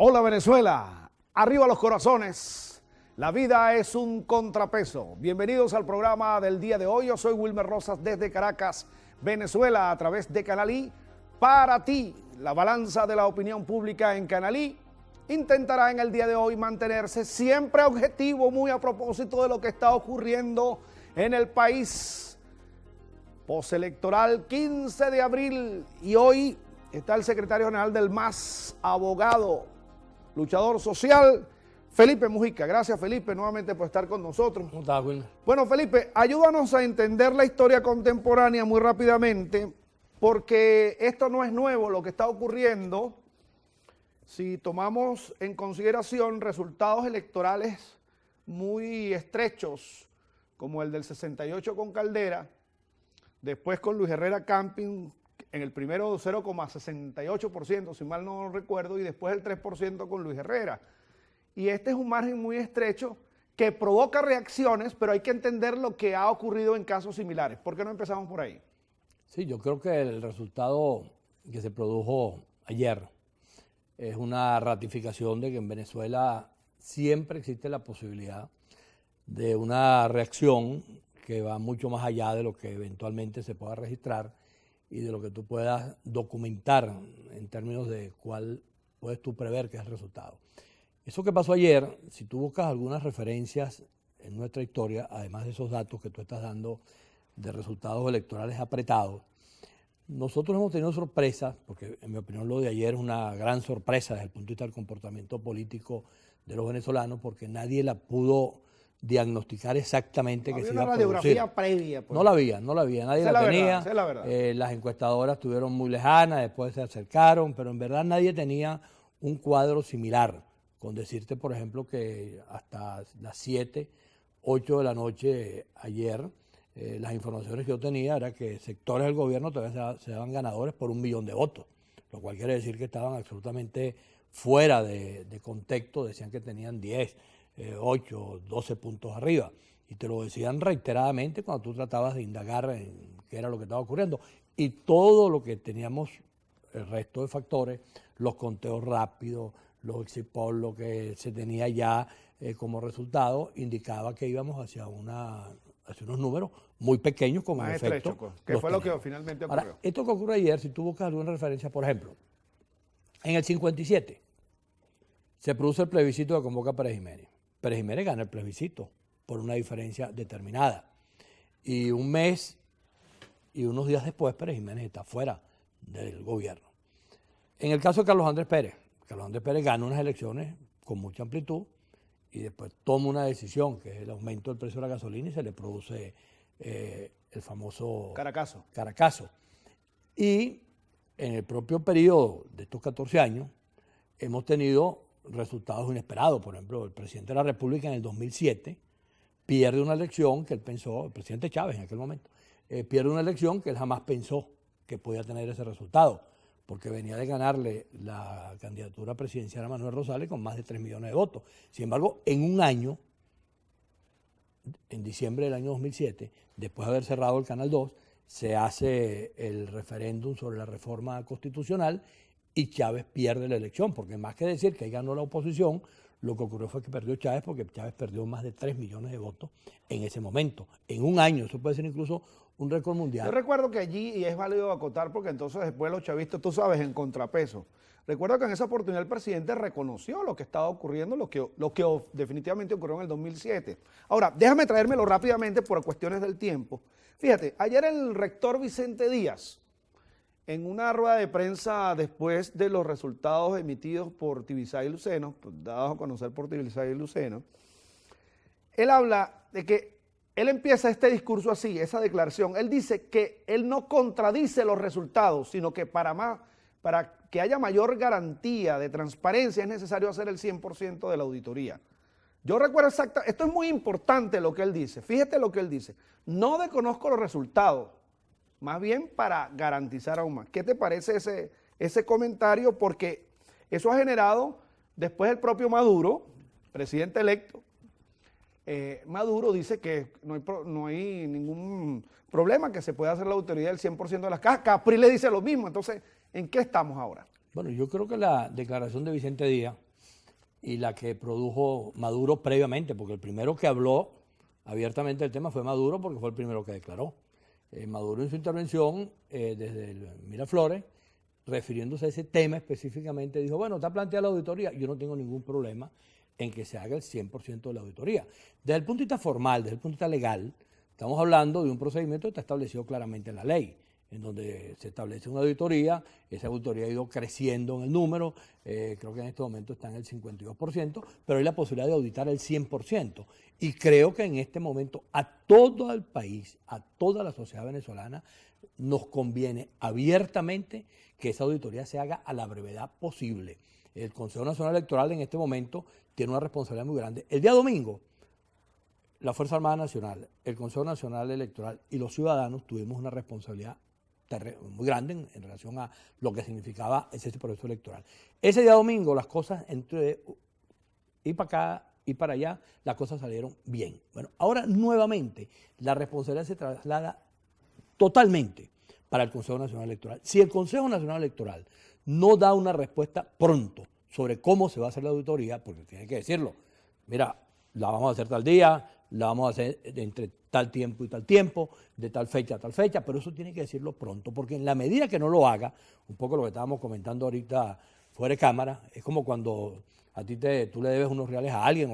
Hola Venezuela, arriba los corazones, la vida es un contrapeso. Bienvenidos al programa del día de hoy, yo soy Wilmer Rosas desde Caracas, Venezuela, a través de Canal I. Para ti, la balanza de la opinión pública en Canal I intentará en el día de hoy mantenerse siempre objetivo, muy a propósito de lo que está ocurriendo en el país. Postelectoral 15 de abril y hoy está el secretario general del MAS, abogado, luchador social, Felipe Mujica. Gracias, Felipe, nuevamente por estar con nosotros. ¿Cómo estás, Wilmer? Bueno, Felipe, ayúdanos a entender la historia contemporánea muy rápidamente, porque esto no es nuevo lo que está ocurriendo. Si tomamos en consideración resultados electorales muy estrechos, como el del 68 con Caldera, después con Luis Herrera Camping, en el primero 0,68%, si mal no recuerdo, y después el 3% con Luis Herrera. Y este es un margen muy estrecho que provoca reacciones, pero hay que entender lo que ha ocurrido en casos similares. ¿Por qué no empezamos por ahí? Sí, yo creo que el resultado que se produjo ayer es una ratificación de que en Venezuela siempre existe la posibilidad de una reacción que va mucho más allá de lo que eventualmente se pueda registrar y de lo que tú puedas documentar en términos de cuál puedes tú prever que es el resultado. Eso que pasó ayer, si tú buscas algunas referencias en nuestra historia, además de esos datos que tú estás dando de resultados electorales apretados, nosotros hemos tenido sorpresas, porque en mi opinión lo de ayer es una gran sorpresa desde el punto de vista del comportamiento político de los venezolanos, porque nadie la pudo diagnosticar exactamente que se iba a producir. Había una radiografía previa. Pues. No la había, nadie la tenía. Esa es la verdad. Las encuestadoras estuvieron muy lejanas, después se acercaron, pero en verdad nadie tenía un cuadro similar. Con decirte, por ejemplo, que hasta las 7, 8 de la noche ayer, las informaciones que yo tenía era que sectores del gobierno todavía se daban ganadores por 1 millón de votos, lo cual quiere decir que estaban absolutamente fuera de contexto, decían que tenían 10, 8, 12 puntos arriba, y te lo decían reiteradamente cuando tú tratabas de indagar en qué era lo que estaba ocurriendo, y todo lo que teníamos, el resto de factores, los conteos rápidos, los exit polls, lo que se tenía ya como resultado, indicaba que íbamos hacia unos números muy pequeños como más efecto. Estrecho, que fue lo que finalmente ocurrió. Ahora, esto que ocurre ayer, si tú buscas alguna referencia, por ejemplo, en el 57 se produce el plebiscito que convoca Pérez Jiménez. Pérez Jiménez gana el plebiscito por una diferencia determinada. Y un mes y unos días después Pérez Jiménez está fuera del gobierno. En el caso de Carlos Andrés Pérez gana unas elecciones con mucha amplitud y después toma una decisión que es el aumento del precio de la gasolina y se le produce el famoso Caracazo. Y en el propio periodo de estos 14 años hemos tenido resultados inesperados. Por ejemplo, el presidente de la República en el 2007 pierde una elección que él pensó, el presidente Chávez en aquel momento, pierde una elección que él jamás pensó que podía tener ese resultado, porque venía de ganarle la candidatura presidencial a Manuel Rosales con más de 3 millones de votos. Sin embargo, en un año, en diciembre del año 2007, después de haber cerrado el Canal 2, se hace el referéndum sobre la reforma constitucional y Chávez pierde la elección, porque más que decir que ahí ganó la oposición, lo que ocurrió fue que perdió Chávez, porque Chávez perdió más de 3 millones de votos en ese momento, en un año. Eso puede ser incluso un récord mundial. Yo recuerdo que allí, y es válido acotar, porque entonces después los chavistas, tú sabes, en contrapeso. Recuerdo que en esa oportunidad el presidente reconoció lo que estaba ocurriendo, lo que definitivamente ocurrió en el 2007. Ahora, déjame traérmelo rápidamente por cuestiones del tiempo. Fíjate, ayer el rector Vicente Díaz, en una rueda de prensa después de los resultados emitidos por Tibisay Luceno, dados a conocer por Tibisay Luceno, él habla de que él empieza este discurso así, esa declaración. Él dice que él no contradice los resultados, sino que para que haya mayor garantía de transparencia es necesario hacer el 100% de la auditoría. Yo recuerdo exactamente, esto es muy importante lo que él dice, fíjate lo que él dice, no desconozco los resultados, más bien para garantizar aún más. ¿Qué te parece ese comentario? Porque eso ha generado después el propio Maduro, presidente electo, Maduro dice que no hay ningún problema, que se puede hacer la auditoría del 100% de las cajas. Capriles le dice lo mismo. Entonces, ¿en qué estamos ahora? Bueno, yo creo que la declaración de Vicente Díaz y la que produjo Maduro previamente, porque el primero que habló abiertamente del tema fue Maduro, porque fue el primero que declaró. Maduro en su intervención desde el Miraflores, refiriéndose a ese tema específicamente, dijo, bueno, está planteada la auditoría, yo no tengo ningún problema en que se haga el 100% de la auditoría. Desde el punto de vista formal, desde el punto de vista legal, estamos hablando de un procedimiento que está establecido claramente en la ley, en donde se establece una auditoría, esa auditoría ha ido creciendo en el número, creo que en este momento está en el 52%, pero hay la posibilidad de auditar el 100%. Y creo que en este momento a todo el país, a toda la sociedad venezolana, nos conviene abiertamente que esa auditoría se haga a la brevedad posible. El Consejo Nacional Electoral en este momento tiene una responsabilidad muy grande. El día domingo, la Fuerza Armada Nacional, el Consejo Nacional Electoral y los ciudadanos tuvimos una responsabilidad muy grande en relación a lo que significaba ese proceso electoral. Ese día domingo las cosas entre ir para acá y para allá, las cosas salieron bien. Bueno, ahora nuevamente la responsabilidad se traslada totalmente para el Consejo Nacional Electoral. Si el Consejo Nacional Electoral no da una respuesta pronto sobre cómo se va a hacer la auditoría, porque tiene que decirlo, mira, la vamos a hacer tal día, la vamos a hacer entre tal tiempo y tal tiempo, de tal fecha a tal fecha, pero eso tiene que decirlo pronto, porque en la medida que no lo haga, un poco lo que estábamos comentando ahorita fuera de cámara, es como cuando a ti tú le debes unos reales a alguien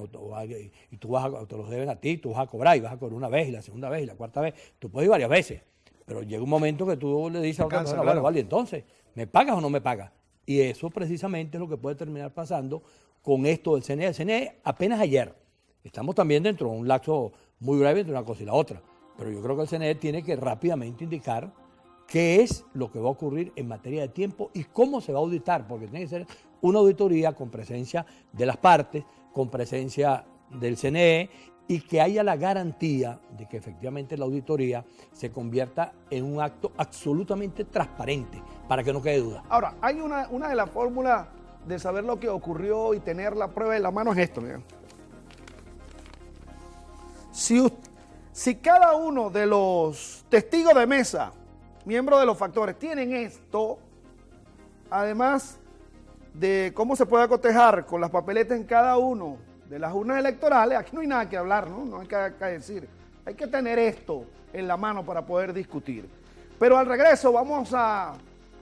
y tú te los deben a ti, tú vas a cobrar y vas a cobrar una vez y la segunda vez y la cuarta vez, tú puedes ir varias veces, pero llega un momento que tú le dices a otra persona, bueno, vale, entonces, ¿me pagas o no me pagas? Y eso precisamente es lo que puede terminar pasando con esto del CNE. El CNE apenas ayer, estamos también dentro de un lapso muy breve entre una cosa y la otra, pero yo creo que el CNE tiene que rápidamente indicar qué es lo que va a ocurrir en materia de tiempo y cómo se va a auditar, porque tiene que ser una auditoría con presencia de las partes, con presencia del CNE y que haya la garantía de que efectivamente la auditoría se convierta en un acto absolutamente transparente, para que no quede duda. Ahora, hay una de las fórmulas de saber lo que ocurrió y tener la prueba en la mano es esto, mira. Si cada uno de los testigos de mesa, miembros de los factores, tienen esto, además de cómo se puede cotejar con las papeletas en cada uno de las urnas electorales, aquí no hay nada que hablar, ¿no? No hay que decir. Hay que tener esto en la mano para poder discutir. Pero al regreso vamos a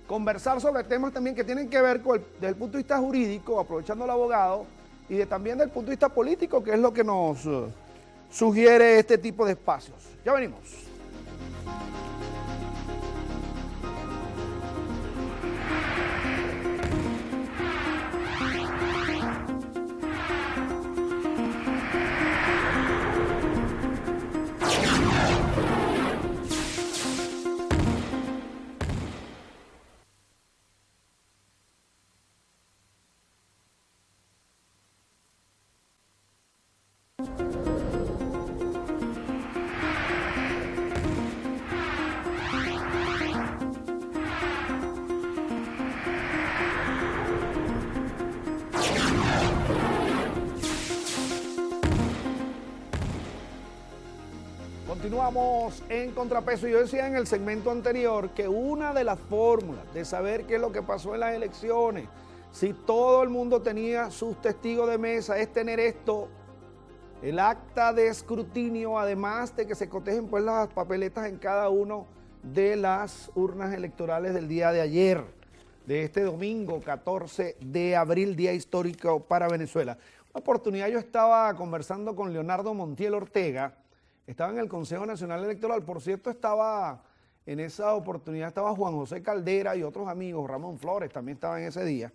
conversar sobre temas también que tienen que ver desde el punto de vista jurídico, aprovechando al abogado, y también del punto de vista político, que es lo que nos sugiere este tipo de espacios. Ya venimos. Continuamos en Contrapeso. Yo decía en el segmento anterior que una de las fórmulas de saber qué es lo que pasó en las elecciones, si todo el mundo tenía sus testigos de mesa, es tener esto, el acta de escrutinio, además de que se cotejen pues las papeletas en cada uno de las urnas electorales del día de ayer, de este domingo 14 de abril, día histórico para Venezuela. Una oportunidad yo estaba conversando con Leonardo Montiel Ortega, estaba en el Consejo Nacional Electoral, por cierto en esa oportunidad estaba Juan José Caldera y otros amigos, Ramón Flores también estaba en ese día.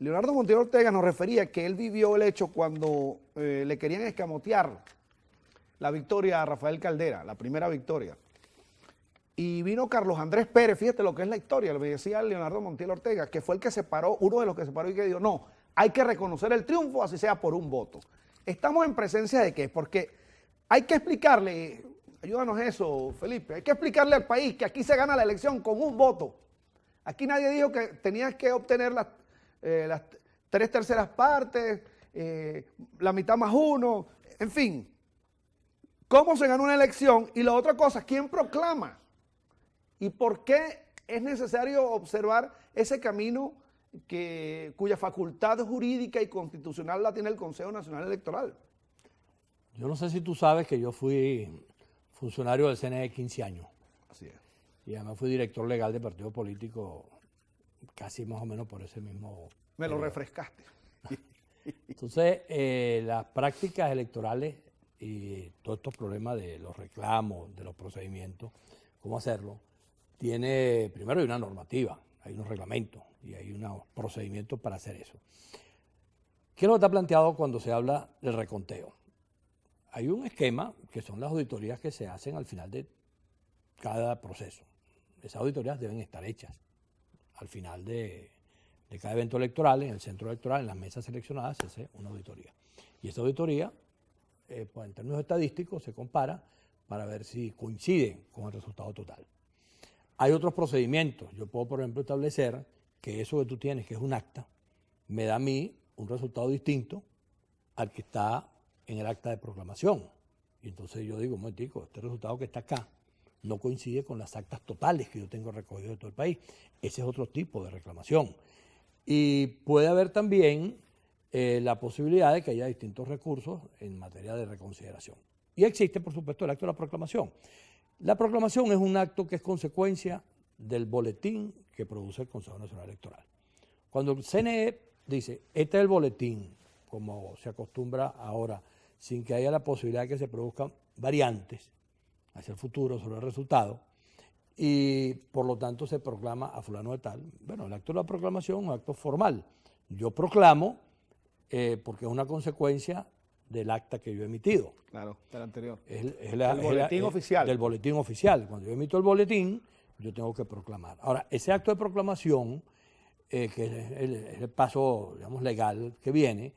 Leonardo Montiel Ortega nos refería que él vivió el hecho cuando le querían escamotear la victoria a Rafael Caldera, la primera victoria. Y vino Carlos Andrés Pérez, fíjate lo que es la historia, le decía Leonardo Montiel Ortega, que fue el que separó, uno de los que separó y que dijo, no, hay que reconocer el triunfo, así sea por un voto. Estamos en presencia de qué, porque hay que explicarle, ayúdanos eso, Felipe, hay que explicarle al país que aquí se gana la elección con un voto. Aquí nadie dijo que tenías que obtener las 3/3 partes, la mitad más uno, en fin. ¿Cómo se gana una elección? Y la otra cosa, ¿quién proclama? ¿Y por qué es necesario observar ese camino cuya facultad jurídica y constitucional la tiene el Consejo Nacional Electoral. Yo no sé si tú sabes que yo fui funcionario del CNE 15 años. Así es. Y además fui director legal de partido político casi más o menos por ese mismo... Me lo refrescaste. Entonces, las prácticas electorales y todos estos problemas de los reclamos, de los procedimientos, cómo hacerlo, primero hay una normativa, hay unos reglamentos y hay unos procedimientos para hacer eso. ¿Qué es lo que está planteado cuando se habla del reconteo? Hay un esquema que son las auditorías que se hacen al final de cada proceso. Esas auditorías deben estar hechas al final de cada evento electoral, en el centro electoral, en las mesas seleccionadas, se hace una auditoría. Y esa auditoría, pues en términos estadísticos, se compara para ver si coincide con el resultado total. Hay otros procedimientos. Yo puedo, por ejemplo, establecer que eso que tú tienes, que es un acta, me da a mí un resultado distinto al que está en el acta de proclamación. Y entonces yo digo, un momentico, este resultado que está acá no coincide con las actas totales que yo tengo recogido de todo el país. Ese es otro tipo de reclamación. Y puede haber también la posibilidad de que haya distintos recursos en materia de reconsideración. Y existe, por supuesto, el acto de la proclamación. La proclamación es un acto que es consecuencia del boletín que produce el Consejo Nacional Electoral. Cuando el CNE dice, este es el boletín, como se acostumbra ahora, sin que haya la posibilidad de que se produzcan variantes hacia el futuro sobre el resultado, y por lo tanto se proclama a fulano de tal. Bueno, el acto de la proclamación es un acto formal. Yo proclamo porque es una consecuencia del acta que yo he emitido. Claro, del anterior. El boletín oficial. Del boletín oficial. Cuando yo emito el boletín, yo tengo que proclamar. Ahora, ese acto de proclamación, que es el paso, digamos, legal que viene,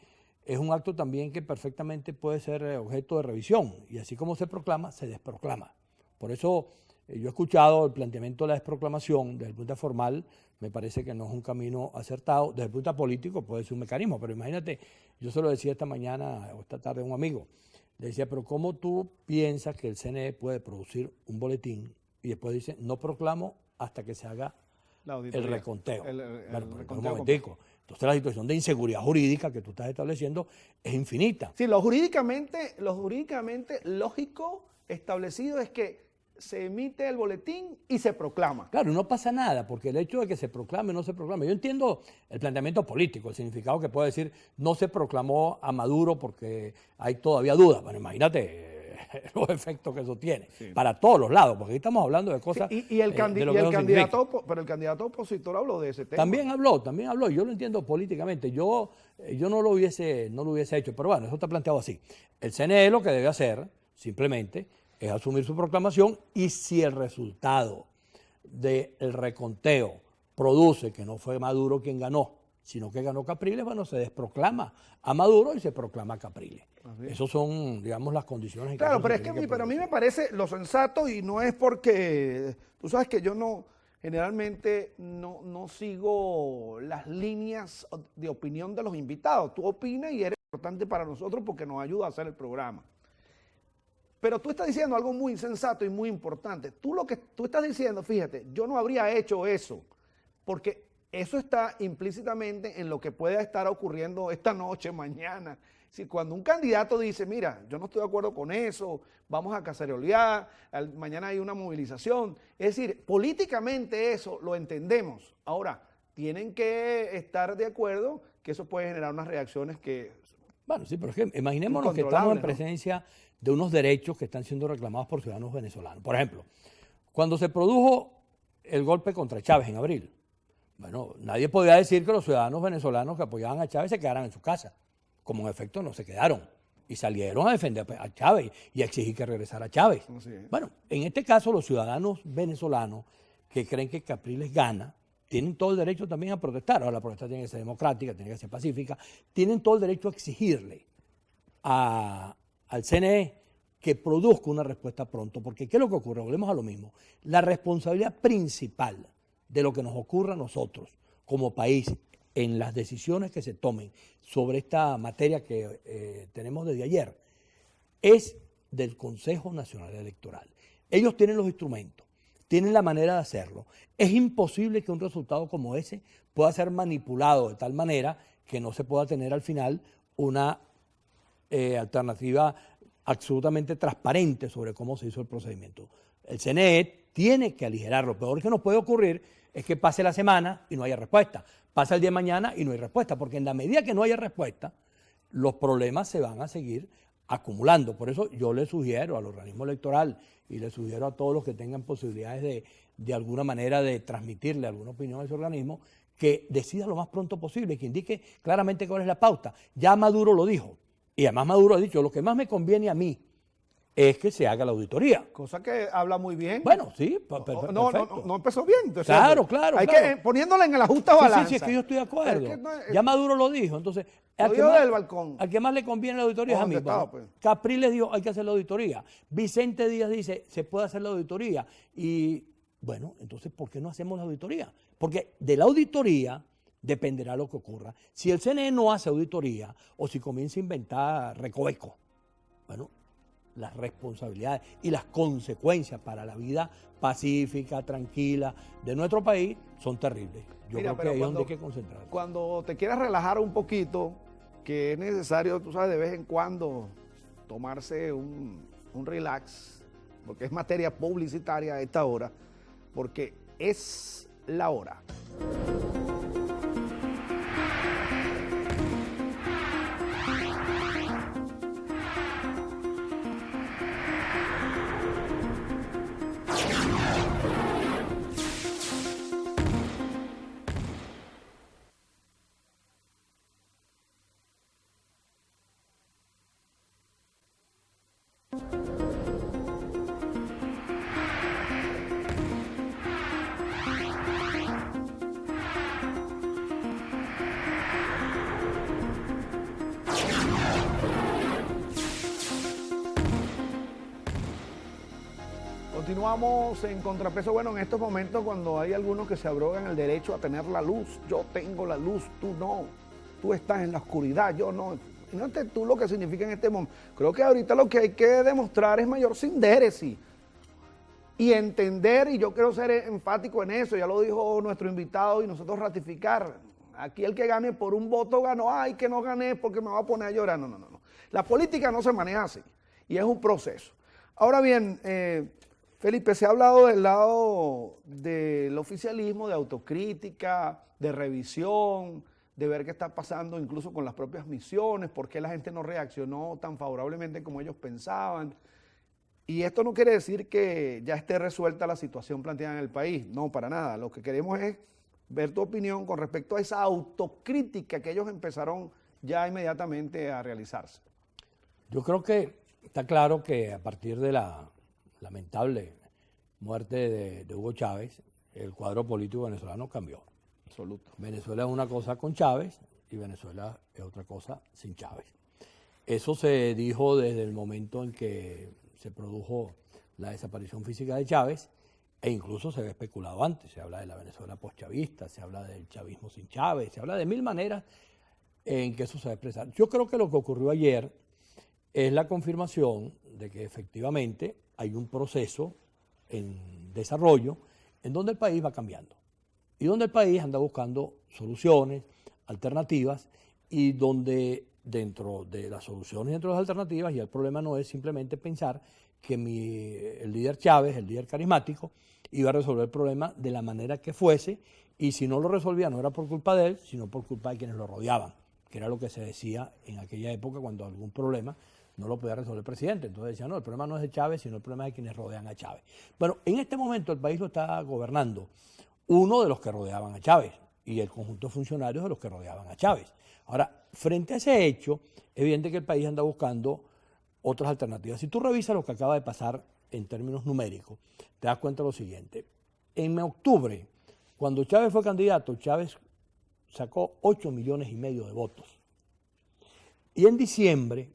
es un acto también que perfectamente puede ser objeto de revisión. Y así como se proclama, se desproclama. Por eso yo he escuchado el planteamiento de la desproclamación desde el punto de vista formal, me parece que no es un camino acertado. Desde el punto de vista político puede ser un mecanismo, pero imagínate, yo se lo decía esta mañana o esta tarde a un amigo, le decía, pero ¿cómo tú piensas que el CNE puede producir un boletín y después dice, no proclamo hasta que se haga el reconteo? Bueno, reconteo un momentico. Entonces la situación de inseguridad jurídica que tú estás estableciendo es infinita. Sí, lo jurídicamente lógico establecido es que se emite el boletín y se proclama. Claro, no pasa nada, porque el hecho de que se proclame o no se proclame, yo entiendo el planteamiento político, el significado que puede decir no se proclamó a Maduro porque hay todavía dudas. Bueno, imagínate los efectos que eso tiene, para todos los lados, porque aquí estamos hablando de cosas. Sí, y el candidato opositor habló de ese tema. También habló, yo lo entiendo políticamente, yo no lo hubiese hecho, pero bueno, eso está planteado así. El CNE lo que debe hacer, simplemente, es asumir su proclamación, y si el resultado del reconteo produce que no fue Maduro quien ganó, sino que ganó Capriles, bueno, se desproclama a Maduro y se proclama a Capriles. Esas son, digamos, las condiciones. Claro, pero es que a mí me parece lo sensato, y no es porque, tú sabes que yo generalmente no sigo las líneas de opinión de los invitados. Tú opinas y eres importante para nosotros porque nos ayuda a hacer el programa. Pero tú estás diciendo algo muy sensato y muy importante. Lo que tú estás diciendo, fíjate, yo no habría hecho eso, porque eso está implícitamente en lo que pueda estar ocurriendo esta noche, mañana. Si cuando un candidato dice, mira, yo no estoy de acuerdo con eso, vamos a cacerolear, mañana hay una movilización. Es decir, políticamente eso lo entendemos. Ahora, tienen que estar de acuerdo que eso puede generar unas reacciones que... Bueno, sí, pero es que imaginémonos que estamos en presencia de unos derechos que están siendo reclamados por ciudadanos venezolanos. Por ejemplo, cuando se produjo el golpe contra Chávez en abril, bueno, nadie podía decir que los ciudadanos venezolanos que apoyaban a Chávez se quedaran en su casa, como en efecto no se quedaron, y salieron a defender a Chávez y a exigir que regresara Chávez. Bueno, en este caso los ciudadanos venezolanos que creen que Capriles gana, tienen todo el derecho también a protestar. Ahora la protesta tiene que ser democrática, tiene que ser pacífica, tienen todo el derecho a exigirle al CNE que produzca una respuesta pronto, porque ¿qué es lo que ocurre? Volvemos a lo mismo. La responsabilidad principal de lo que nos ocurra a nosotros como país en las decisiones que se tomen sobre esta materia que tenemos desde ayer es del Consejo Nacional Electoral. Ellos tienen los instrumentos, tienen la manera de hacerlo. Es imposible que un resultado como ese pueda ser manipulado de tal manera que no se pueda tener al final una alternativa absolutamente transparente sobre cómo se hizo el procedimiento. El CNE tiene que aligerar. Lo peor que nos puede ocurrir es que pase la semana y no haya respuesta. Pasa el día de mañana y no hay respuesta, porque en la medida que no haya respuesta, los problemas se van a seguir acumulando. Por eso yo le sugiero al organismo electoral y le sugiero a todos los que tengan posibilidades de alguna manera de transmitirle alguna opinión a ese organismo, que decida lo más pronto posible, que indique claramente cuál es la pauta. Ya Maduro lo dijo, y además Maduro ha dicho, lo que más me conviene a mí es que se haga la auditoría. Cosa que habla muy bien. Bueno, sí, No, perfecto. no empezó bien. Entonces, Claro, claro. Hay que, poniéndola en la justa balanza. Sí, es que yo estoy de acuerdo. Es que no es- Ya Maduro lo dijo. Entonces, Lo dijo del balcón. al que más le conviene la auditoría es a mí. ¿Dónde estaba, Bueno, pues? Capriles dijo, hay que hacer la auditoría. Vicente Díaz dice, se puede hacer la auditoría. Y bueno, entonces, ¿por qué no hacemos la auditoría? Porque de la auditoría dependerá lo que ocurra. Si el CNE no hace auditoría o si comienza a inventar recovecos, bueno, las responsabilidades y las consecuencias para la vida pacífica, tranquila de nuestro país son terribles. Yo Mira, creo que pero ahí es donde hay que concentrarse. Cuando te quieras relajar un poquito, que es necesario, tú sabes, de vez en cuando tomarse un relax, porque es materia publicitaria a esta hora, porque es la hora. Continuamos en contrapeso. Bueno, en estos momentos cuando hay algunos que se abrogan el derecho a tener la luz, yo tengo la luz, tú no, tú estás en la oscuridad, yo no. Fíjate tú lo que significa en este momento. Creo que ahorita lo que hay que demostrar es mayor sindéresis y entender, y yo quiero ser enfático en eso, ya lo dijo nuestro invitado y nosotros ratificar. Aquí el que gane por un voto ganó, ay, que no gané porque me va a poner a llorar. No, no, no, no. La política no se maneja así y es un proceso. Ahora bien, Felipe, se ha hablado del lado del oficialismo, de autocrítica, de revisión, de ver qué está pasando incluso con las propias misiones, por qué la gente no reaccionó tan favorablemente como ellos pensaban. Y esto no quiere decir que ya esté resuelta la situación planteada en el país, no, para nada. Lo que queremos es ver tu opinión con respecto a esa autocrítica que ellos empezaron ya inmediatamente a realizarse. Yo creo que está claro que a partir de la lamentable muerte de Hugo Chávez, el cuadro político venezolano cambió. Absoluto. Venezuela es una cosa con Chávez y Venezuela es otra cosa sin Chávez. Eso se dijo desde el momento en que se produjo la desaparición física de Chávez, e incluso se había especulado antes. Se habla de la Venezuela postchavista, se habla del chavismo sin Chávez, se habla de mil maneras en que eso se va a expresar. Yo creo que lo que ocurrió ayer es la confirmación de que efectivamente hay un proceso en desarrollo en donde el país va cambiando y donde el país anda buscando soluciones, alternativas, y donde dentro de las soluciones y dentro de las alternativas, ya el problema no es simplemente pensar que el líder Chávez, el líder carismático, iba a resolver el problema de la manera que fuese, y si no lo resolvía no era por culpa de él, sino por culpa de quienes lo rodeaban, que era lo que se decía en aquella época cuando algún problema no lo podía resolver el presidente. Entonces decían, no, el problema no es de Chávez, sino el problema es de quienes rodean a Chávez. Bueno, en este momento el país lo está gobernando uno de los que rodeaban a Chávez y el conjunto de funcionarios de los que rodeaban a Chávez. Ahora, frente a ese hecho, es evidente que el país anda buscando otras alternativas. Si tú revisas lo que acaba de pasar en términos numéricos, te das cuenta de lo siguiente. En octubre, cuando Chávez fue candidato, Chávez sacó 8,5 millones de votos. Y en diciembre,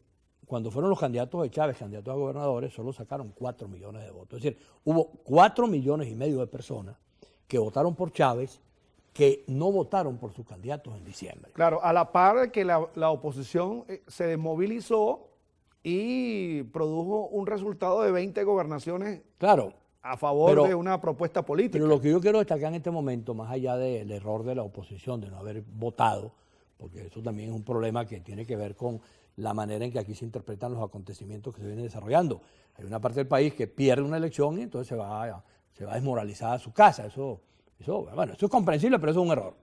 cuando fueron los candidatos de Chávez, candidatos a gobernadores, solo sacaron 4 millones de votos. Es decir, hubo 4,5 millones de personas que votaron por Chávez, que no votaron por sus candidatos en diciembre. Claro, a la par de que la oposición se desmovilizó y produjo un resultado de 20 gobernaciones Claro. a favor de una propuesta política. Pero lo que yo quiero destacar en este momento, más allá del error de la oposición de no haber votado, porque eso también es un problema que tiene que ver con la manera en que aquí se interpretan los acontecimientos que se vienen desarrollando. Hay una parte del país que pierde una elección y entonces se va desmoralizada a su casa. Eso es comprensible, pero eso es un error.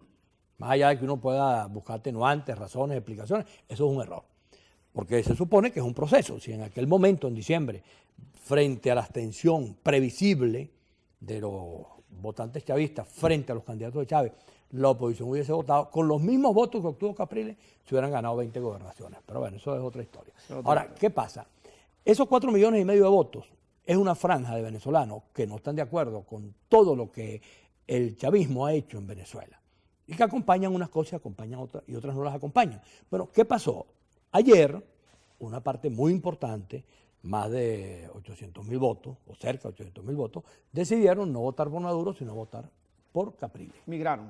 Más allá de que uno pueda buscar atenuantes, razones, explicaciones, eso es un error. Porque se supone que es un proceso. Si en aquel momento, en diciembre, frente a la abstención previsible de los votantes chavistas frente a los candidatos de Chávez, la oposición hubiese votado con los mismos votos que obtuvo Capriles, se hubieran ganado 20 gobernaciones. Pero bueno, eso es otra historia. Ahora, ¿qué pasa? Esos 4,5 millones de votos es una franja de venezolanos que no están de acuerdo con todo lo que el chavismo ha hecho en Venezuela. Y que acompañan unas cosas, acompañan otras y otras no las acompañan. Bueno, ¿qué pasó? Ayer, una parte muy importante, más de 800,000 votos, o cerca de 800,000 votos, decidieron no votar por Maduro, sino votar por Capriles. Migraron.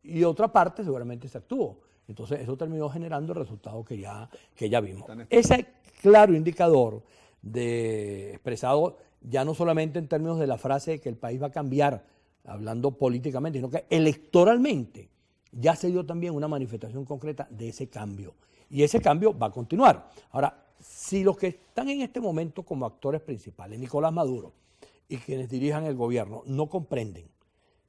Y otra parte seguramente se actuó. Entonces eso terminó generando el resultado que ya vimos. Ese claro indicador expresado ya no solamente en términos de la frase de que el país va a cambiar, hablando políticamente, sino que electoralmente ya se dio también una manifestación concreta de ese cambio. Y ese cambio va a continuar. Ahora, si los que están en este momento como actores principales, Nicolás Maduro y quienes dirijan el gobierno, no comprenden,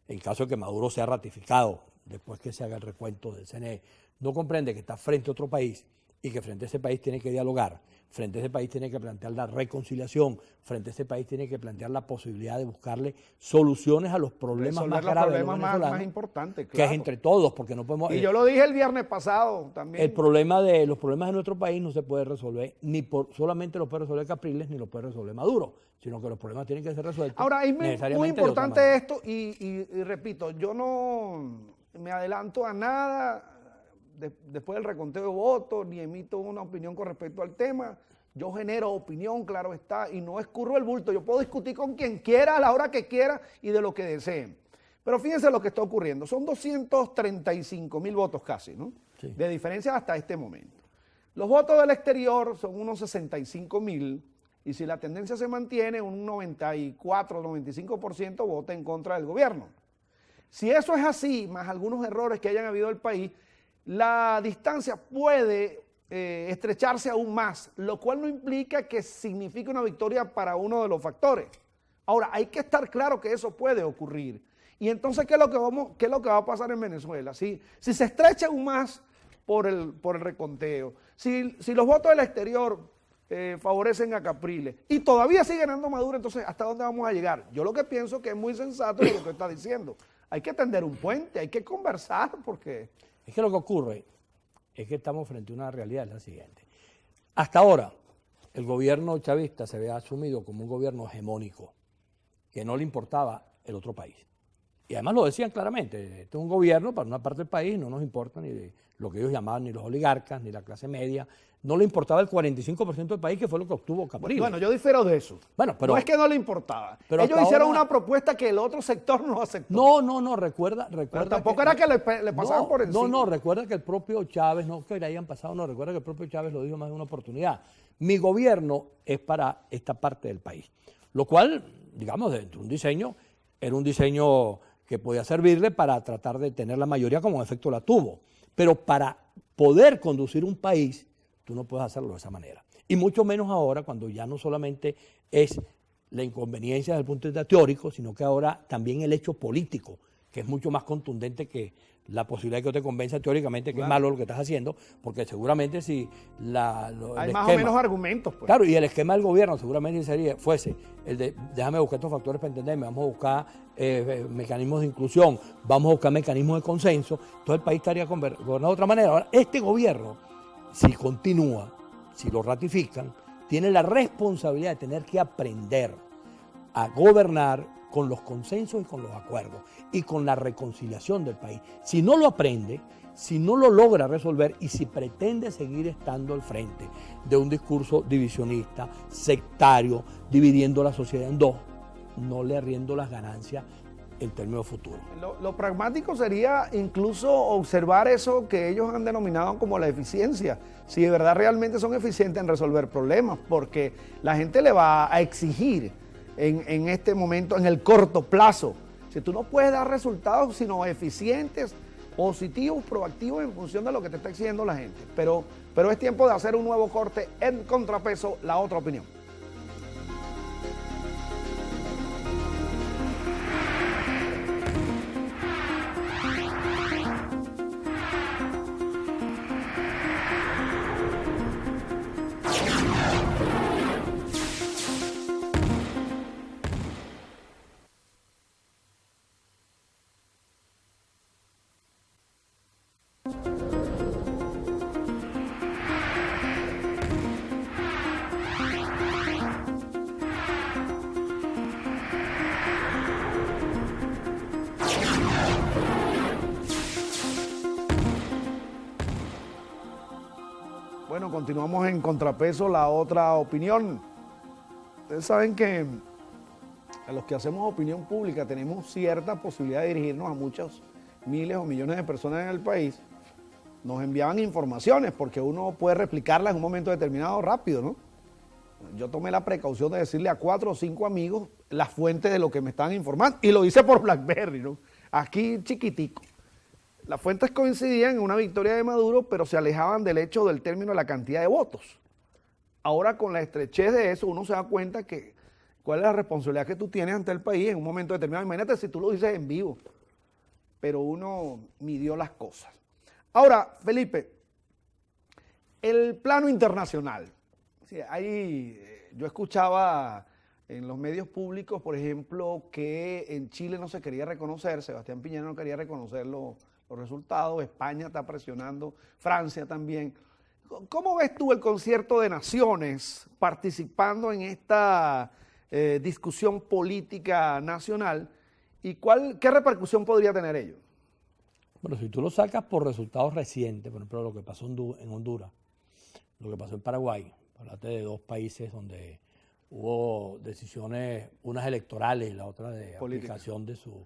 en caso de que Maduro sea ratificado, después que se haga el recuento del CNE, no comprende que está frente a otro país y que frente a ese país tiene que dialogar, frente a ese país tiene que plantear la reconciliación, frente a ese país tiene que plantear la posibilidad de buscarle soluciones a los problemas más graves de los venezolanos, más importantes, claro. Que es entre todos, porque no podemos... Y yo lo dije el viernes pasado también. Los problemas de nuestro país no se puede resolver, solamente lo puede resolver Capriles, ni lo puede resolver Maduro, sino que los problemas tienen que ser resueltos. Ahora, es muy importante esto, y repito, yo no me adelanto a nada después del reconteo de votos, ni emito una opinión con respecto al tema. Yo genero opinión, claro está, y no escurro el bulto. Yo puedo discutir con quien quiera, a la hora que quiera y de lo que deseen. Pero fíjense lo que está ocurriendo. Son 235,000 votos casi, ¿no? Sí. De diferencia hasta este momento. Los votos del exterior son unos 65,000, y si la tendencia se mantiene, un 94, 95% vota en contra del gobierno. Si eso es así, más algunos errores que hayan habido en el país, la distancia puede estrecharse aún más, lo cual no implica que signifique una victoria para uno de los factores. Ahora, hay que estar claro que eso puede ocurrir. Y entonces, ¿qué es lo que va a pasar en Venezuela? Si se estrecha aún más por el reconteo, si los votos del exterior favorecen a Capriles y todavía sigue ganando Maduro, entonces, ¿hasta dónde vamos a llegar? Yo lo que pienso que es muy sensato lo que está diciendo. Hay que tender un puente, hay que conversar, porque... Es que lo que ocurre es que estamos frente a una realidad, es la siguiente. Hasta ahora, el gobierno chavista se había asumido como un gobierno hegemónico, que no le importaba el otro país. Y además lo decían claramente, este es un gobierno para una parte del país, no nos importa ni lo que ellos llamaban ni los oligarcas, ni la clase media, no le importaba el 45% del país, que fue lo que obtuvo Capriles. Bueno, yo difiero de eso. Bueno, pero, no es que no le importaba. Pero ellos hicieron una propuesta que el otro sector no aceptó. No, recuerda pero tampoco era que le pasaban por encima. No, recuerda que el propio Chávez, no que le hayan pasado, no, recuerda que el propio Chávez lo dijo más de una oportunidad. Mi gobierno es para esta parte del país. Lo cual, digamos, dentro de un diseño, era un diseño que podía servirle para tratar de tener la mayoría, como en efecto la tuvo. Pero para poder conducir un país, tú no puedes hacerlo de esa manera. Y mucho menos ahora, cuando ya no solamente es la inconveniencia desde el punto de vista teórico, sino que ahora también el hecho político, que es mucho más contundente que la posibilidad de que te convenza teóricamente que es malo lo que estás haciendo, porque seguramente si hay más o menos argumentos. Pues. Claro, y el esquema del gobierno seguramente fuese el de déjame buscar estos factores para entenderme, vamos a buscar mecanismos de inclusión, vamos a buscar mecanismos de consenso, todo el país estaría gobernado de otra manera. Ahora, este gobierno, si continúa, si lo ratifican, tiene la responsabilidad de tener que aprender a gobernar con los consensos y con los acuerdos y con la reconciliación del país. Si no lo aprende, si no lo logra resolver y si pretende seguir estando al frente de un discurso divisionista, sectario, dividiendo la sociedad en dos, no le arriendo las ganancias en términos futuros. Lo pragmático sería incluso observar eso que ellos han denominado como la eficiencia, si de verdad realmente son eficientes en resolver problemas, porque la gente le va a exigir en este momento, en el corto plazo. Si tú no puedes dar resultados sino eficientes, positivos, proactivos en función de lo que te está exigiendo la gente. Pero es tiempo de hacer un nuevo corte en Contrapeso, la otra opinión. Bueno, continuamos en Contrapeso, la otra opinión. Ustedes saben que a los que hacemos opinión pública tenemos cierta posibilidad de dirigirnos a muchos miles o millones de personas en el país. Nos enviaban informaciones porque uno puede replicarlas en un momento determinado rápido, ¿no? Yo tomé la precaución de decirle a 4 o 5 amigos la fuente de lo que me estaban informando y lo hice por BlackBerry, ¿no? Aquí chiquitico. Las fuentes coincidían en una victoria de Maduro, pero se alejaban del hecho del término de la cantidad de votos. Ahora, con la estrechez de eso, uno se da cuenta que cuál es la responsabilidad que tú tienes ante el país en un momento determinado. Imagínate si tú lo dices en vivo, pero uno midió las cosas. Ahora, Felipe, el plano internacional. Sí, yo escuchaba en los medios públicos, por ejemplo, que en Chile no se quería reconocer, Sebastián Piñera no quería reconocer los resultados, España está presionando, Francia también. ¿Cómo ves tú el concierto de naciones participando en esta discusión política nacional y qué repercusión podría tener ello? Bueno, si tú lo sacas por resultados recientes, por ejemplo, lo que pasó en Honduras, lo que pasó en Paraguay, hablate de 2 países donde hubo decisiones, unas electorales y la otra de política. Aplicación de su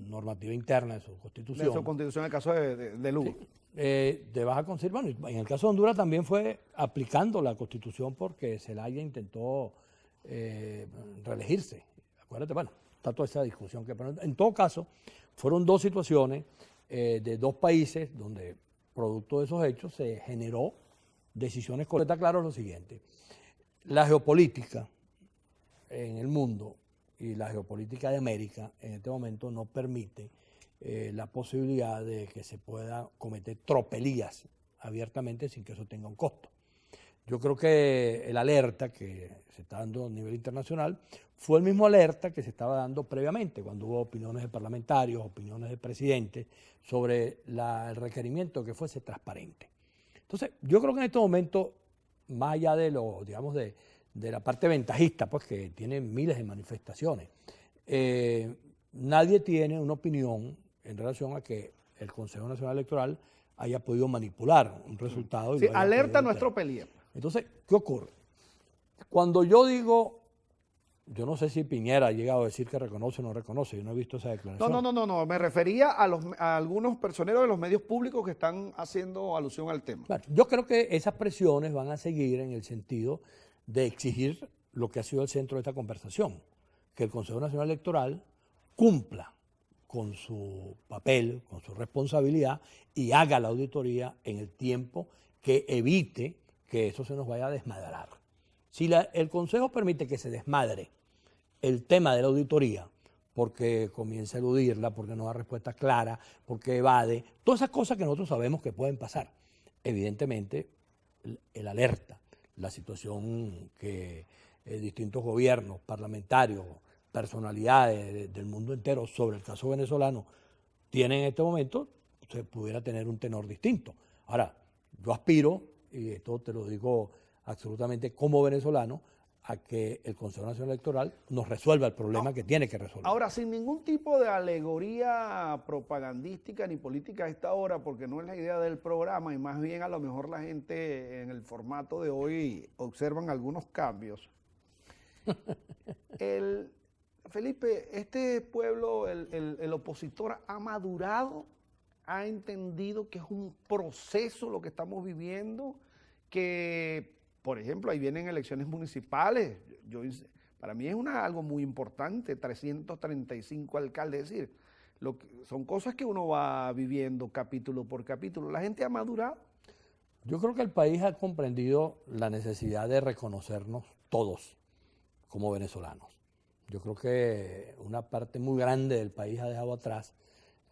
normativa interna, de su constitución. De su constitución en el caso de Lugo. Sí. Te vas a conservar. Bueno, en el caso de Honduras también fue aplicando la constitución porque Zelaya intentó reelegirse. Acuérdate, bueno, está toda esa discusión. Pero en todo caso, fueron 2 situaciones de 2 países donde, producto de esos hechos, se generó decisiones correctas. Está claro lo siguiente. La geopolítica en el mundo y la geopolítica de América en este momento no permite la posibilidad de que se pueda cometer tropelías abiertamente sin que eso tenga un costo. Yo creo que el alerta que se está dando a nivel internacional fue el mismo alerta que se estaba dando previamente, cuando hubo opiniones de parlamentarios, opiniones de presidentes, sobre el requerimiento que fuese transparente. Entonces, yo creo que en este momento, más allá de lo, digamos, de la parte ventajista, pues que tiene miles de manifestaciones, nadie tiene una opinión en relación a que el Consejo Nacional Electoral haya podido manipular un resultado. Sí, alerta nuestro pelea. Entonces, ¿qué ocurre? Cuando yo digo, yo no sé si Piñera ha llegado a decir que reconoce o no reconoce, yo no he visto esa declaración. No, me refería a algunos personeros de los medios públicos que están haciendo alusión al tema. Bueno, yo creo que esas presiones van a seguir en el sentido de exigir lo que ha sido el centro de esta conversación, que el Consejo Nacional Electoral cumpla con su papel, con su responsabilidad y haga la auditoría en el tiempo que evite que eso se nos vaya a desmadrar. Si el Consejo permite que se desmadre el tema de la auditoría, porque comienza a eludirla, porque no da respuesta clara, porque evade, todas esas cosas que nosotros sabemos que pueden pasar. Evidentemente, el alerta, la situación que distintos gobiernos, parlamentarios, personalidades del mundo entero sobre el caso venezolano tienen en este momento, se pudiera tener un tenor distinto. Ahora, yo aspiro, y esto te lo digo absolutamente como venezolano, a que el Consejo Nacional Electoral nos resuelva el problema que tiene que resolver. Ahora, sin ningún tipo de alegoría propagandística ni política a esta hora, porque no es la idea del programa, y más bien a lo mejor la gente en el formato de hoy observan algunos cambios. Felipe, este pueblo, el opositor ha madurado, ha entendido que es un proceso lo que estamos viviendo, que, por ejemplo, ahí vienen elecciones municipales. Para mí es algo muy importante, 335 alcaldes, es decir, son cosas que uno va viviendo capítulo por capítulo. La gente ha madurado. Yo creo que el país ha comprendido la necesidad de reconocernos todos como venezolanos. Yo creo que una parte muy grande del país ha dejado atrás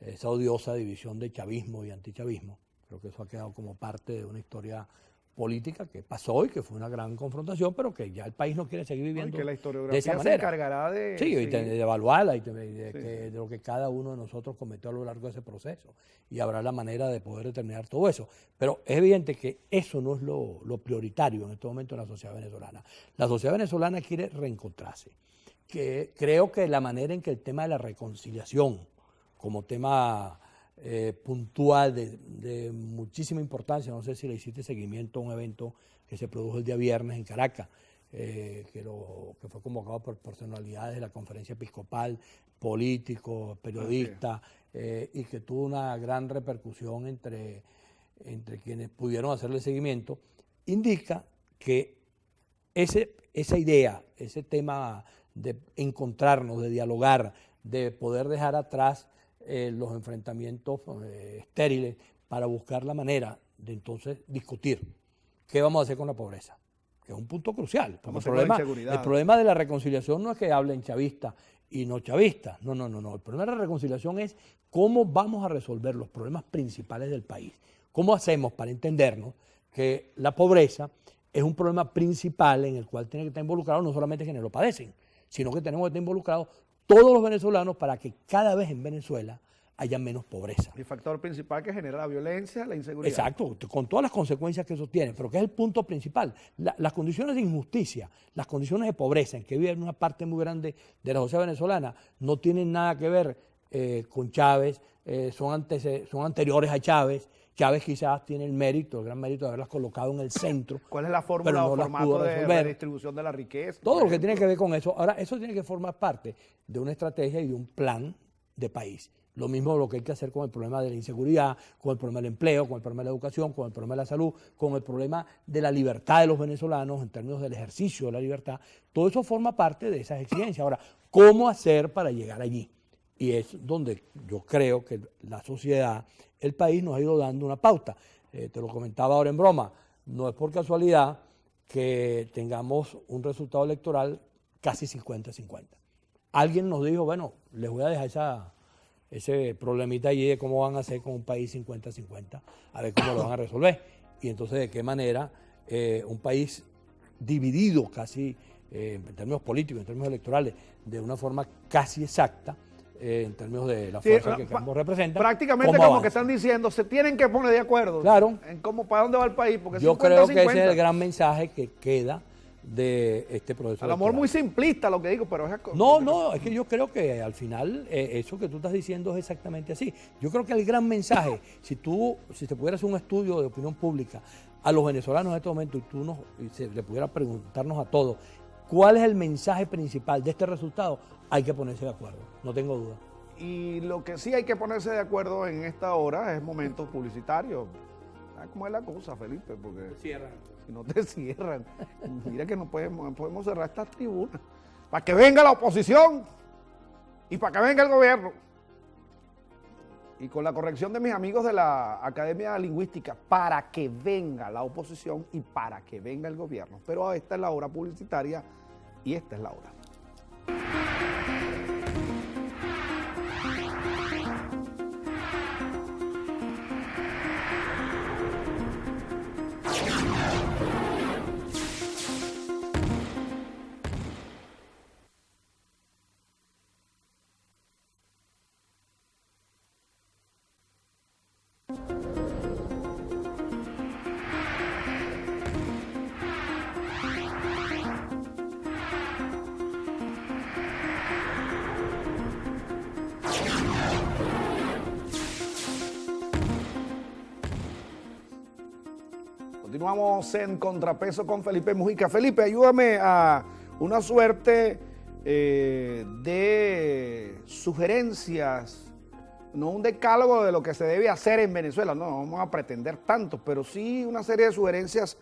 esa odiosa división de chavismo y antichavismo. Creo que eso ha quedado como parte de una historia política que pasó y que fue una gran confrontación, pero que ya el país no quiere seguir viviendo que la de historiografía esa se manera. encargará de... Sí, de evaluarla y Sí. de lo que cada uno de nosotros cometió a lo largo de ese proceso. Y habrá la manera de poder determinar todo eso. Pero es evidente que eso no es lo prioritario en este momento en la sociedad venezolana. La sociedad venezolana quiere reencontrarse. Que creo que la manera en que el tema de la reconciliación, como tema puntual de muchísima importancia, no sé si le hiciste seguimiento a un evento que se produjo el día viernes en Caracas, que fue convocado por personalidades de la conferencia episcopal, políticos, periodistas, y que tuvo una gran repercusión entre quienes pudieron hacerle seguimiento, indica que esa idea, ese tema de encontrarnos, de dialogar, de poder dejar atrás los enfrentamientos estériles para buscar la manera de entonces discutir qué vamos a hacer con la pobreza, que es un punto crucial. El problema de la reconciliación no es que hablen chavistas y no chavistas, no. El problema de la reconciliación es cómo vamos a resolver los problemas principales del país. ¿Cómo hacemos para entendernos que la pobreza es un problema principal en el cual tiene que estar involucrado no solamente quienes lo padecen, sino que tenemos que estar involucrados todos los venezolanos para que cada vez en Venezuela haya menos pobreza. El factor principal que genera la violencia, la inseguridad. Exacto, con todas las consecuencias que eso tiene, pero que es el punto principal. Las condiciones de injusticia, las condiciones de pobreza en que vive una parte muy grande de la sociedad venezolana no tienen nada que ver con Chávez, son anteriores a Chávez. Chávez quizás tiene el gran mérito de haberlas colocado en el centro. ¿Cuál es la fórmula o formato de redistribución de la riqueza? Todo lo que tiene que ver con eso. Ahora, eso tiene que formar parte de una estrategia y de un plan de país. Lo mismo lo que hay que hacer con el problema de la inseguridad, con el problema del empleo, con el problema de la educación, con el problema de la salud, con el problema de la libertad de los venezolanos en términos del ejercicio de la libertad. Todo eso forma parte de esas exigencias. Ahora, ¿cómo hacer para llegar allí? Y es donde yo creo que la sociedad, el país nos ha ido dando una pauta. Te lo comentaba ahora en broma, no es por casualidad que tengamos un resultado electoral casi 50-50. Alguien nos dijo, bueno, les voy a dejar ese problemita allí de cómo van a hacer con un país 50-50, a ver cómo lo van a resolver. Y entonces de qué manera un país dividido casi en términos políticos, en términos electorales, de una forma casi exacta, en términos de la fuerza que ambos representan. Prácticamente como que están diciendo, se tienen que poner de acuerdo en cómo, para dónde va el país. Porque yo creo que ese es el gran mensaje que queda de este proceso. A lo mejor muy simplista lo que digo, pero es... No, es que yo creo que al final eso que tú estás diciendo es exactamente así. Yo creo que el gran mensaje, si te pudieras hacer un estudio de opinión pública a los venezolanos en este momento y le pudiera preguntarnos a todos, ¿cuál es el mensaje principal de este resultado? Hay que ponerse de acuerdo, no tengo duda. Y lo que sí hay que ponerse de acuerdo en esta hora es momentos publicitarios. ¿Sabes cómo es la cosa, Felipe? Porque cierran. Si no te cierran, mira que no podemos cerrar estas tribunas. Para que venga la oposición y para que venga el gobierno. Y con la corrección de mis amigos de la Academia Lingüística, para que venga la oposición y para que venga el gobierno. Pero esta es la hora publicitaria y esta es la hora. Continuamos en Contrapeso con Felipe Mujica. Felipe, ayúdame a una suerte de sugerencias, no un decálogo de lo que se debe hacer en Venezuela, no vamos a pretender tanto, pero sí una serie de sugerencias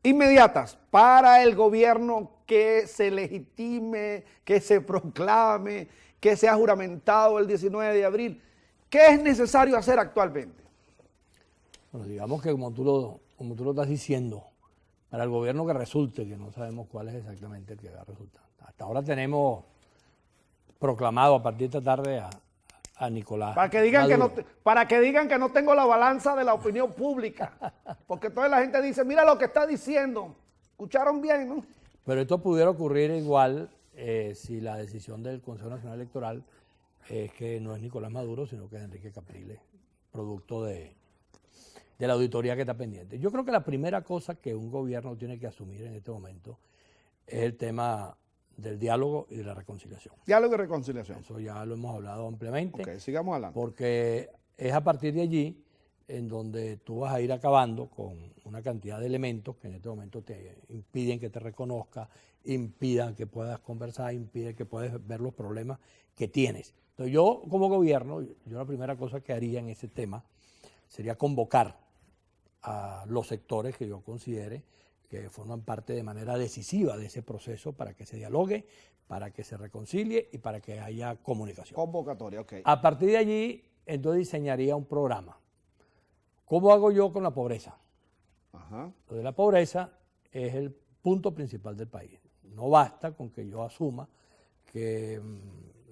inmediatas para el gobierno que se legitime, que se proclame, que sea juramentado el 19 de abril. ¿Qué es necesario hacer actualmente? Bueno, digamos que como tú lo estás diciendo, para el gobierno que resulte, que no sabemos cuál es exactamente el que va a resultar. Hasta ahora tenemos proclamado a partir de esta tarde a Nicolás Para que digan Maduro. para que digan que no tengo la balanza de la opinión pública. Porque toda la gente dice, mira lo que está diciendo. ¿Escucharon bien, no? Pero esto pudiera ocurrir igual si la decisión del Consejo Nacional Electoral es que no es Nicolás Maduro, sino que es Enrique Capriles, producto de la auditoría que está pendiente. Yo creo que la primera cosa que un gobierno tiene que asumir en este momento es el tema del diálogo y de la reconciliación. Diálogo y reconciliación. Eso ya lo hemos hablado ampliamente. Ok, sigamos adelante. Porque es a partir de allí en donde tú vas a ir acabando con una cantidad de elementos que en este momento te impiden que te reconozcas, impidan que puedas conversar, impiden que puedas ver los problemas que tienes. Entonces yo como gobierno, yo la primera cosa que haría en ese tema sería convocar a los sectores que yo considere que forman parte de manera decisiva de ese proceso para que se dialogue, para que se reconcilie y para que haya comunicación. Convocatoria, ok. A partir de allí, entonces diseñaría un programa. ¿Cómo hago yo con la pobreza? Ajá. Lo de la pobreza es el punto principal del país. No basta con que yo asuma que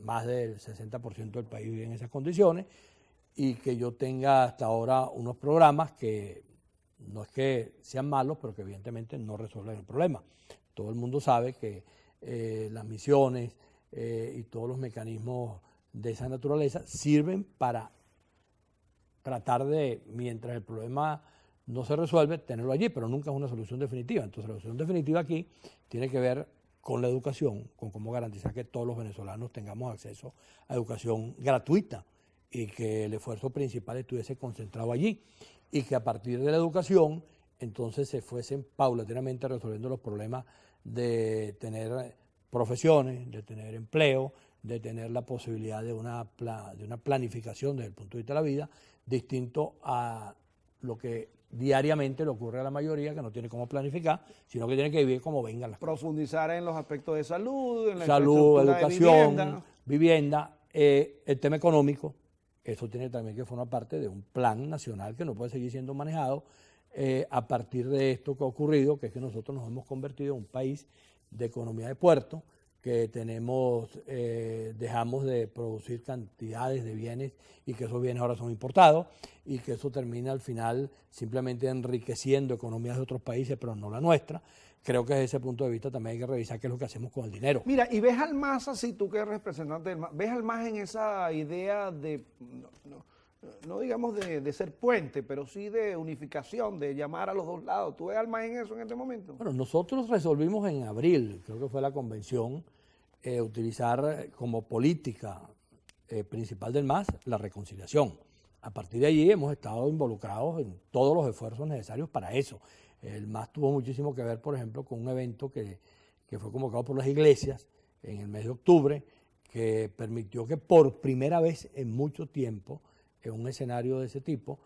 más del 60% del país vive en esas condiciones y que yo tenga hasta ahora unos programas que no es que sean malos, pero que evidentemente no resuelven el problema. Todo el mundo sabe que las misiones y todos los mecanismos de esa naturaleza sirven para tratar de, mientras el problema no se resuelve, tenerlo allí, pero nunca es una solución definitiva. Entonces la solución definitiva aquí tiene que ver con la educación, con cómo garantizar que todos los venezolanos tengamos acceso a educación gratuita y que el esfuerzo principal estuviese concentrado allí y que a partir de la educación entonces se fuesen paulatinamente resolviendo los problemas de tener profesiones, de tener empleo, de tener la posibilidad de una planificación desde el punto de vista de la vida, distinto a lo que diariamente le ocurre a la mayoría, que no tiene cómo planificar, sino que tiene que vivir como vengan las cosas. Profundizar en los aspectos de salud, en la Salud, infraestructura educación, de vivienda, el tema económico, eso tiene también que formar parte de un plan nacional que no puede seguir siendo manejado a partir de esto que ha ocurrido, que es que nosotros nos hemos convertido en un país de economía de puerto, que dejamos de producir cantidades de bienes y que esos bienes ahora son importados y que eso termina al final simplemente enriqueciendo economías de otros países, pero no la nuestra. Creo que desde ese punto de vista también hay que revisar qué es lo que hacemos con el dinero. Mira, y ves al MAS así, tú que eres representante del MAS, ves al MAS en esa idea de, no digamos de ser puente, pero sí de unificación, de llamar a los dos lados. ¿Tú ves al MAS en eso en este momento? Bueno, nosotros resolvimos en abril, creo que fue la convención, utilizar como política principal del MAS la reconciliación. A partir de allí hemos estado involucrados en todos los esfuerzos necesarios para eso. El MAS tuvo muchísimo que ver, por ejemplo, con un evento que fue convocado por las iglesias en el mes de octubre, que permitió que por primera vez en mucho tiempo, en un escenario de ese tipo,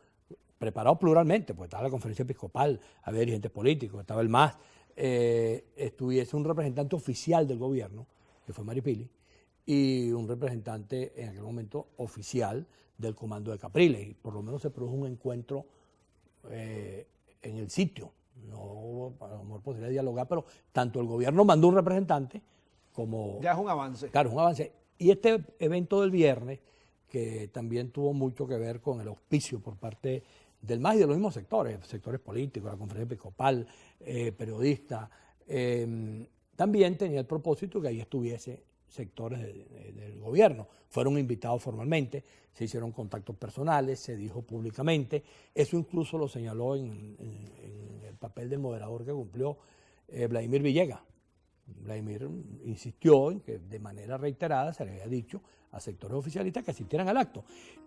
preparado pluralmente, pues estaba la conferencia episcopal, había dirigentes políticos, estaba el MAS, estuviese un representante oficial del gobierno, que fue Maripili, y un representante en aquel momento oficial del comando de Capriles. Y por lo menos se produjo un encuentro en el sitio. No hubo a lo mejor posibilidad de dialogar, pero tanto el gobierno mandó un representante como... Ya es un avance. Claro, es un avance. Y este evento del viernes, que también tuvo mucho que ver con el auspicio por parte del MAS y de los mismos sectores políticos, la conferencia episcopal, periodistas, también tenía el propósito que ahí estuviese sectores del gobierno. Fueron invitados formalmente, se hicieron contactos personales, se dijo públicamente. Eso incluso lo señaló en el papel del moderador que cumplió Vladimir Villegas. Vladimir insistió en que de manera reiterada se le había dicho a sectores oficialistas que asistieran al acto.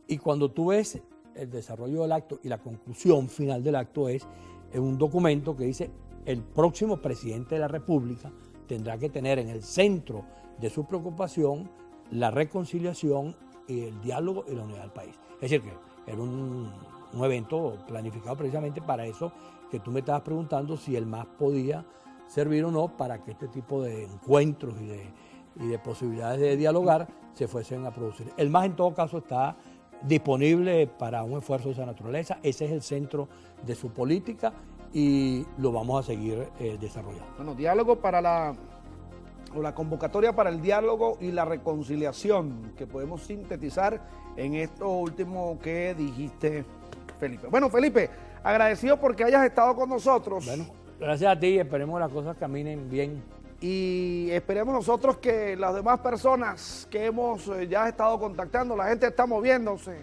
Y cuando tú ves el desarrollo del acto y la conclusión final del acto es un documento que dice: el próximo presidente de la República tendrá que tener en el centro de su preocupación la reconciliación y el diálogo y la unidad del país. Es decir, que era un evento planificado precisamente para eso, que tú me estabas preguntando si el MAS podía servir o no para que este tipo de encuentros y de posibilidades de dialogar se fuesen a producir. El MAS en todo caso está disponible para un esfuerzo de esa naturaleza, ese es el centro de su política y lo vamos a seguir desarrollando. Bueno, diálogo para la convocatoria para el diálogo y la reconciliación, que podemos sintetizar en esto último que dijiste, Felipe. Bueno, Felipe, agradecido porque hayas estado con nosotros. Bueno, gracias a ti y esperemos que las cosas caminen bien. Y esperemos nosotros que las demás personas que hemos ya estado contactando, la gente está moviéndose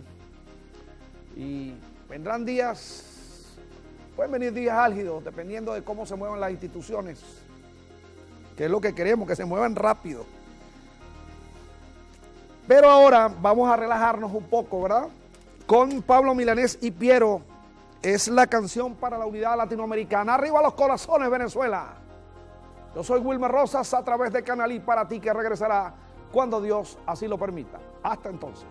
y vendrán días, pueden venir días álgidos dependiendo de cómo se muevan las instituciones, que es lo que queremos, que se muevan rápido. Pero ahora vamos a relajarnos un poco, ¿verdad? Con Pablo Milanés y Piero, es la canción para la unidad latinoamericana. Arriba los corazones, Venezuela. Yo soy Wilmer Rosas a través de Canal I para ti, que regresará cuando Dios así lo permita. Hasta entonces.